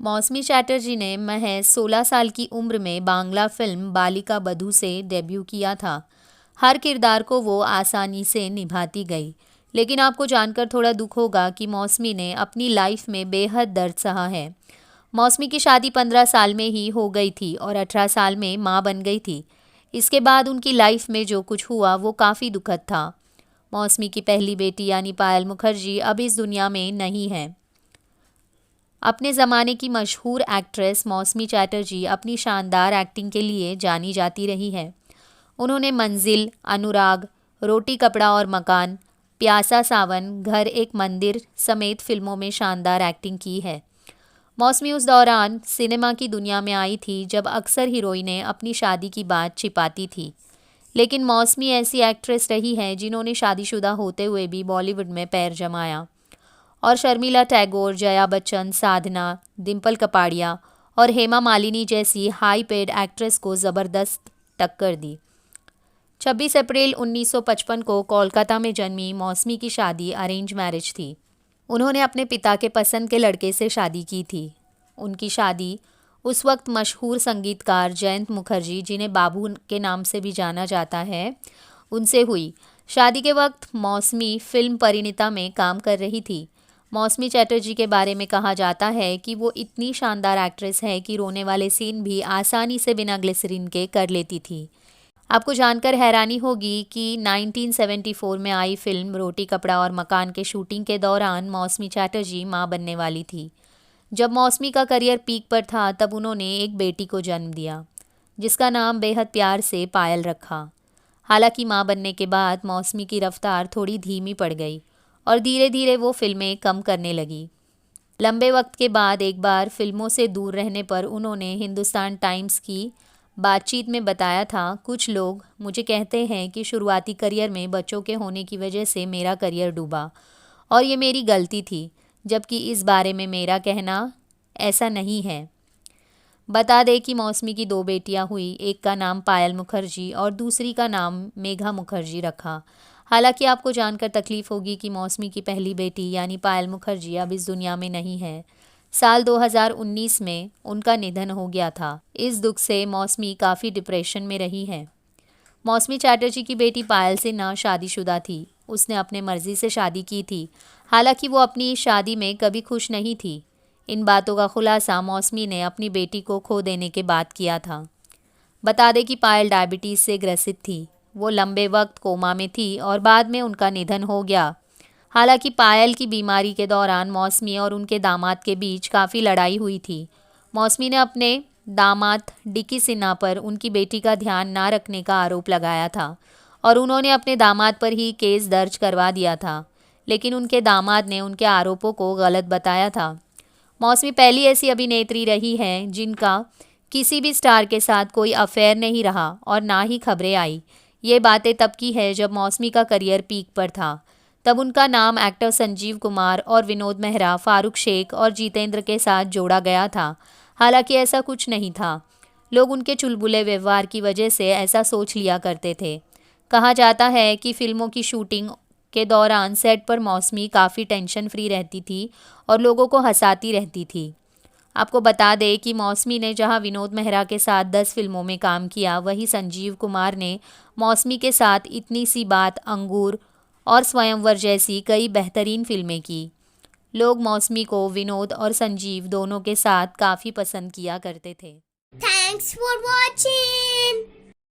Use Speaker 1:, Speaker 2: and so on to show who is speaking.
Speaker 1: मौसमी चैटर्जी ने महज 16 साल की उम्र में बांग्ला फिल्म बालिका बधू से डेब्यू किया था। हर किरदार को वो आसानी से निभाती गई, लेकिन आपको जानकर थोड़ा दुख होगा कि मौसमी ने अपनी लाइफ में बेहद दर्द सहा है। मौसमी की शादी 15 साल में ही हो गई थी और 18 साल में मां बन गई थी। इसके बाद उनकी लाइफ में जो कुछ हुआ वो काफ़ी दुखद था। मौसमी की पहली बेटी यानी पायल मुखर्जी अब इस दुनिया में नहीं है। अपने ज़माने की मशहूर एक्ट्रेस मौसमी चैटर्जी अपनी शानदार एक्टिंग के लिए जानी जाती रही है। उन्होंने मंजिल, अनुराग, रोटी कपड़ा और मकान, प्यासा सावन, घर एक मंदिर समेत फिल्मों में शानदार एक्टिंग की है। मौसमी उस दौरान सिनेमा की दुनिया में आई थी जब अक्सर हीरोइनें अपनी शादी की बात छिपाती थी, लेकिन मौसमी ऐसी एक्ट्रेस रही हैं जिन्होंने शादीशुदा होते हुए भी बॉलीवुड में पैर जमाया और शर्मिला टैगोर, जया बच्चन, साधना, डिम्पल कपाड़िया और हेमा मालिनी जैसी हाई पेड एक्ट्रेस को ज़बरदस्त टक्कर दी। 26 अप्रैल 1955 को कोलकाता में जन्मी मौसमी की शादी अरेंज मैरिज थी। उन्होंने अपने पिता के पसंद के लड़के से शादी की थी। उनकी शादी उस वक्त मशहूर संगीतकार जयंत मुखर्जी, जिन्हें बाबू के नाम से भी जाना जाता है, उनसे हुई। शादी के वक्त मौसमी फिल्म परिणीता में काम कर रही थी। मौसमी चैटर्जी के बारे में कहा जाता है कि वो इतनी शानदार एक्ट्रेस है कि रोने वाले सीन भी आसानी से बिना ग्लिसरीन के कर लेती थी। आपको जानकर हैरानी होगी कि 1974 में आई फिल्म रोटी कपड़ा और मकान के शूटिंग के दौरान मौसमी चैटर्जी मां बनने वाली थी। जब मौसमी का करियर पीक पर था तब उन्होंने एक बेटी को जन्म दिया, जिसका नाम बेहद प्यार से पायल रखा। हालांकि मां बनने के बाद मौसमी की रफ्तार थोड़ी धीमी पड़ गई और धीरे धीरे वो फिल्में कम करने लगी। लंबे वक्त के बाद एक बार फिल्मों से दूर रहने पर उन्होंने हिंदुस्तान टाइम्स की बातचीत में बताया था, कुछ लोग मुझे कहते हैं कि शुरुआती करियर में बच्चों के होने की वजह से मेरा करियर डूबा और ये मेरी गलती थी, जबकि इस बारे में मेरा कहना ऐसा नहीं है। बता दें कि मौसमी की 2 बेटियां हुई, एक का नाम पायल मुखर्जी और दूसरी का नाम मेघा मुखर्जी रखा। हालांकि आपको जानकर तकलीफ होगी कि मौसमी की पहली बेटी यानी पायल मुखर्जी अब इस दुनिया में नहीं है। साल 2019 में उनका निधन हो गया था। इस दुख से मौसमी काफ़ी डिप्रेशन में रही हैं। मौसमी चैटर्जी की बेटी पायल से ना शादीशुदा थी। उसने अपने मर्जी से शादी की थी। हालांकि वो अपनी शादी में कभी खुश नहीं थी। इन बातों का खुलासा मौसमी ने अपनी बेटी को खो देने के बाद किया था। बता दें कि पायल डायबिटीज़ से ग्रसित थी। वो लंबे वक्त कोमा में थी और बाद में उनका निधन हो गया। हालांकि पायल की बीमारी के दौरान मौसमी और उनके दामाद के बीच काफ़ी लड़ाई हुई थी। मौसमी ने अपने दामाद डिकी सिन्हा पर उनकी बेटी का ध्यान ना रखने का आरोप लगाया था और उन्होंने अपने दामाद पर ही केस दर्ज करवा दिया था, लेकिन उनके दामाद ने उनके आरोपों को गलत बताया था। मौसमी पहली ऐसी अभिनेत्री रही हैं जिनका किसी भी स्टार के साथ कोई अफेयर नहीं रहा और ना ही खबरें आई। ये बातें तब की है जब मौसमी का करियर पीक पर था। तब उनका नाम एक्टर संजीव कुमार और विनोद मेहरा, फारूक शेख और जितेंद्र के साथ जोड़ा गया था। हालांकि ऐसा कुछ नहीं था। लोग उनके चुलबुले व्यवहार की वजह से ऐसा सोच लिया करते थे। कहा जाता है कि फिल्मों की शूटिंग के दौरान सेट पर मौसमी काफ़ी टेंशन फ्री रहती थी और लोगों को हंसाती रहती थी। आपको बता दें कि मौसमी ने जहां विनोद मेहरा के साथ 10 फिल्मों में काम किया, वहीं संजीव कुमार ने मौसमी के साथ इतनी सी बात, अंगूर और स्वयंवर जैसी कई बेहतरीन फिल्में की। लोग मौसमी को विनोद और संजीव दोनों के साथ काफ़ी पसंद किया करते थे।
Speaker 2: Thanks for watching.